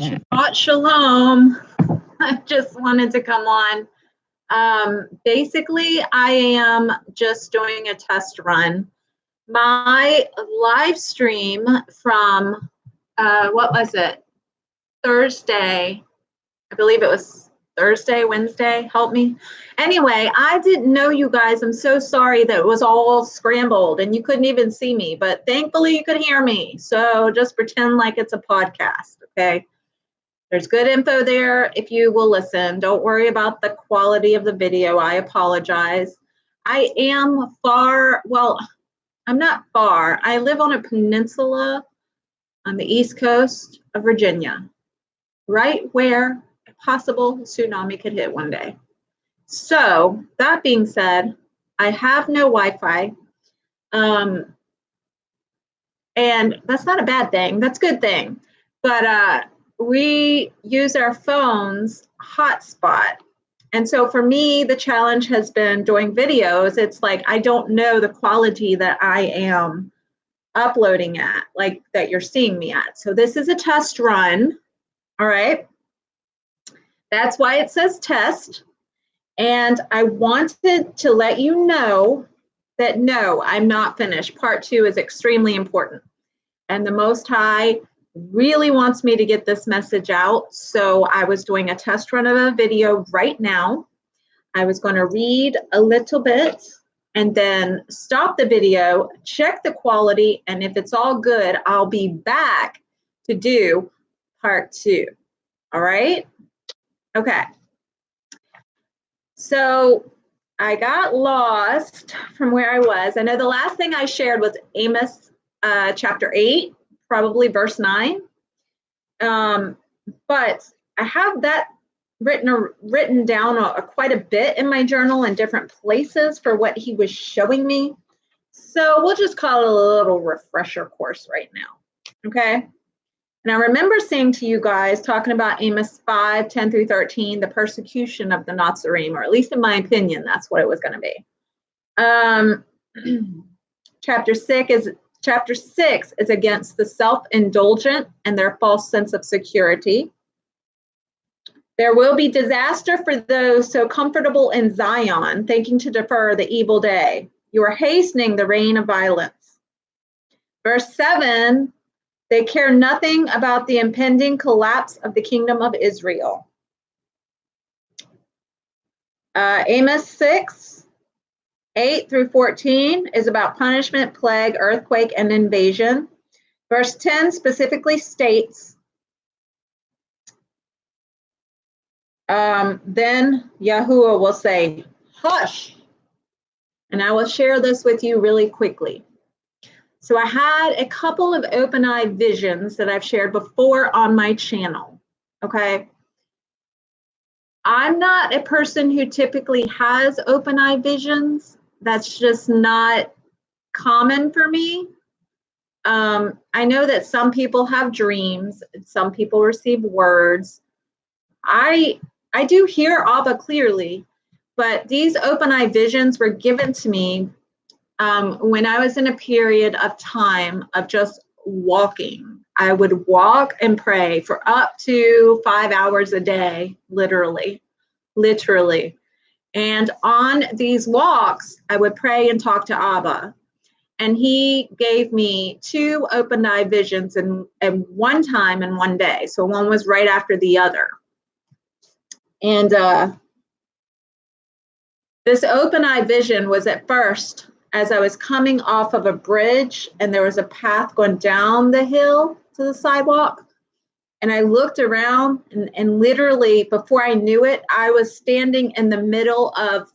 Shabbat Shalom. I just wanted to come on. Basically, I am just doing a test run. My live stream from, what was it? Thursday. I believe it was Thursday, Wednesday. Help me. Anyway, I didn't know you guys. I'm so sorry that it was all scrambled and you couldn't even see me, but thankfully you could hear me. So just pretend like it's a podcast, okay? There's good info there if you will listen. Don't worry about the quality of the video. I apologize. I am far, well, I'm not far. I live on a peninsula on the east coast of Virginia, right where a possible tsunami could hit one day. So that being said, I have no Wi-Fi. And that's not a bad thing. That's a good thing. But we use our phone's hotspot. And so for me, the challenge has been doing videos. It's like I don't know the quality that I am uploading at, like that you're seeing me at. So this is a test run. All right. That's why it says test. And I wanted to let you know that no, I'm not finished. Part 2 is extremely important. And the Most High really wants me to get this message out. So I was doing a test run of a video right now. I was going to read a little bit and then stop the video, check the quality, and if it's all good, I'll be back to do part 2. All right? Okay. So I got lost from where I was. I know the last thing I shared was Amos chapter 8, probably verse 9. But I have that written down quite a bit in my journal in different places for what he was showing me. So we'll just call it a little refresher course right now. Okay. And I remember saying to you guys, talking about Amos 5, 10 through 13, the persecution of the Natsarim, or at least in my opinion, that's what it was going to be. Chapter 6 is against the self-indulgent and their false sense of security. There will be disaster for those so comfortable in Zion, thinking to defer the evil day. You are hastening the reign of violence. Verse 7, they care nothing about the impending collapse of the kingdom of Israel. Amos 6, 8 through 14 is about punishment, plague, earthquake, and invasion. Verse 10 specifically states, then Yahuah will say, hush. And I will share this with you really quickly. So I had a couple of open eye visions that I've shared before on my channel, okay? I'm not a person who typically has open eye visions. That's just not common for me. I know that some people have dreams, some people receive words. I do hear Abba clearly, but these open eye visions were given to me when I was in a period of time of just walking. I would walk and pray for up to 5 hours a day, literally. And on these walks, I would pray and talk to Abba. And he gave me 2 open eye visions in one time in one day. So one was right after the other. And this open eye vision was at first as I was coming off of a bridge and there was a path going down the hill to the sidewalk. And I looked around and literally before I knew it, I was standing in the middle of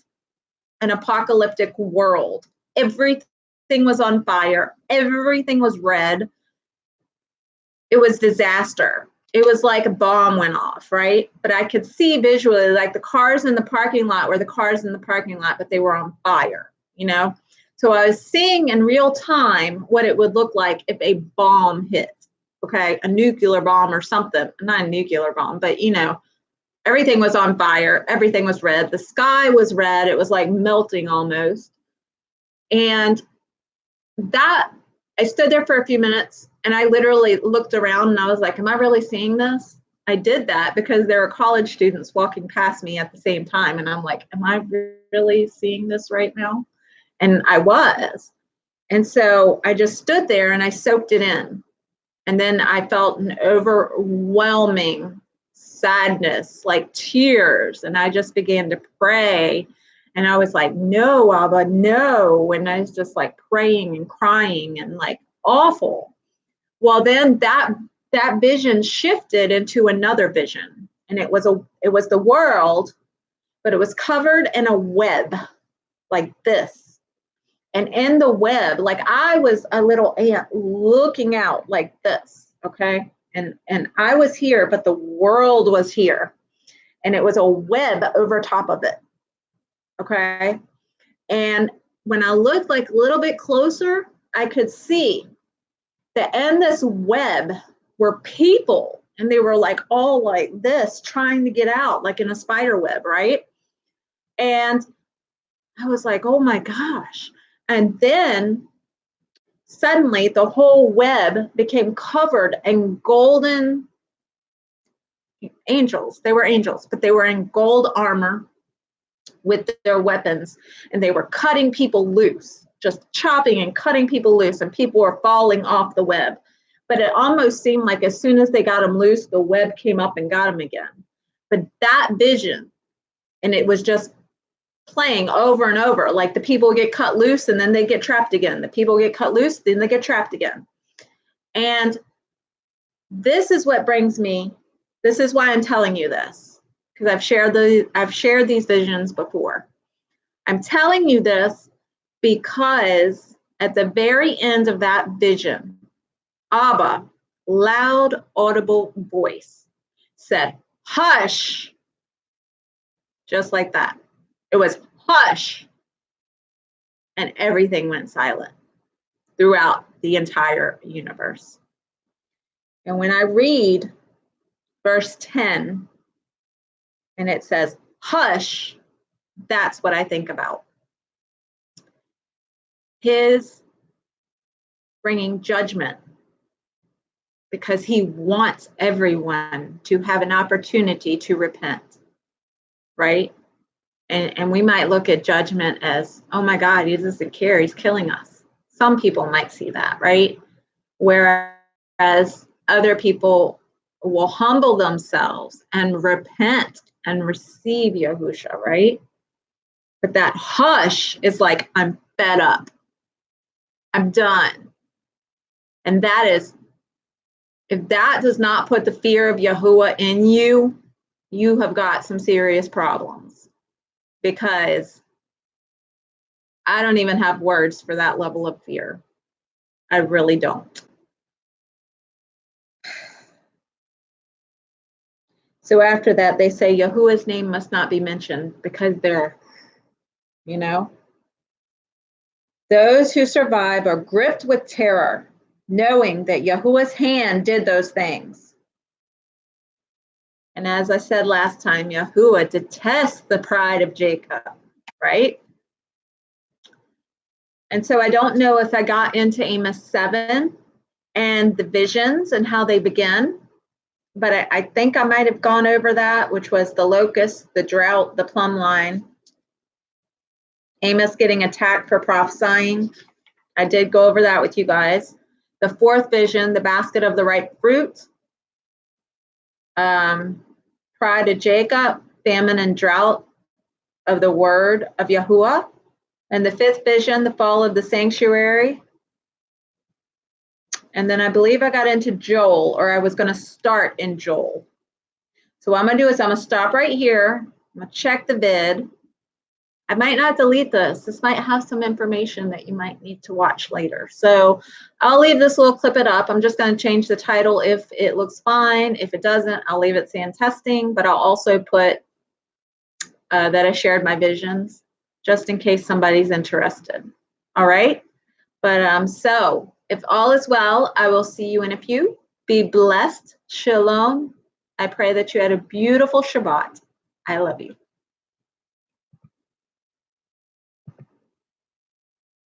an apocalyptic world. Everything was on fire. Everything was red. It was disaster. It was like a bomb went off, right? But I could see visually like the cars in the parking lot were the cars in the parking lot, but they were on fire, you know? So I was seeing in real time what it would look like if a bomb hit, okay? A nuclear bomb or something. Not a nuclear bomb, but you know, everything was on fire. Everything was red. The sky was red. It was like melting almost. And that, I stood there for a few minutes and I literally looked around and I was like, am I really seeing this? I did that because there were college students walking past me at the same time. And I'm like, am I really seeing this right now? And I was. And so I just stood there and I soaked it in. And then I felt an overwhelming sadness, like tears. And I just began to pray. And I was like, no, Abba, no. And I was just like praying and crying and like awful. Well, then that vision shifted into another vision. And it was the world, but it was covered in a web like this. And in the web, like I was a little ant looking out like this, okay? And I was here, but the world was here. And it was a web over top of it, okay? And when I looked like a little bit closer, I could see that in this web were people, and they were like all like this, trying to get out, like in a spider web, right? And I was like, oh my gosh. And then suddenly the whole web became covered in golden angels. They were angels, but they were in gold armor with their weapons, and they were cutting people loose, just chopping and cutting people loose, and people were falling off the web. But it almost seemed like as soon as they got them loose, the web came up and got them again. But that vision, and it was just playing over and over, like the people get cut loose and then they get trapped again. The people get cut loose, then they get trapped again. And this is what brings me, this is why I'm telling you this, because I've shared these visions before. I'm telling you this because at the very end of that vision, Abba, loud, audible voice, said, hush, just like that. It was hush, and everything went silent throughout the entire universe. And when I read verse 10, and it says, hush, that's what I think about. His bringing judgment, because he wants everyone to have an opportunity to repent, right? And we might look at judgment as, oh my God, he doesn't care, he's killing us. Some people might see that, right? Whereas other people will humble themselves and repent and receive Yahusha, right? But that hush is like, I'm fed up. I'm done. And that is, if that does not put the fear of Yahuah in you, you have got some serious problems, because I don't even have words for that level of fear. I really don't. So after that, they say Yahuah's name must not be mentioned because they're, those who survive are gripped with terror, knowing that Yahuah's hand did those things. And as I said last time, Yahuah detests the pride of Jacob, right? And so I don't know if I got into Amos 7 and the visions and how they begin, but I think I might have gone over that, which was the locust, the drought, the plumb line, Amos getting attacked for prophesying. I did go over that with you guys. The fourth vision, the basket of the ripe fruit, pride of Jacob, famine and drought of the word of Yahuah. And the fifth vision, the fall of the sanctuary. And then I believe I got into Joel, or I was going to start in Joel. So what I'm going to do is I'm going to stop right here. I'm going to check the vid. I might not delete this. This might have some information that you might need to watch later. So I'll leave this little clip it up. I'm just going to change the title if it looks fine. If it doesn't, I'll leave it saying testing, but I'll also put that I shared my visions just in case somebody's interested. All right. But so if all is well, I will see you in a few. Be blessed. Shalom. I pray that you had a beautiful Shabbat. I love you.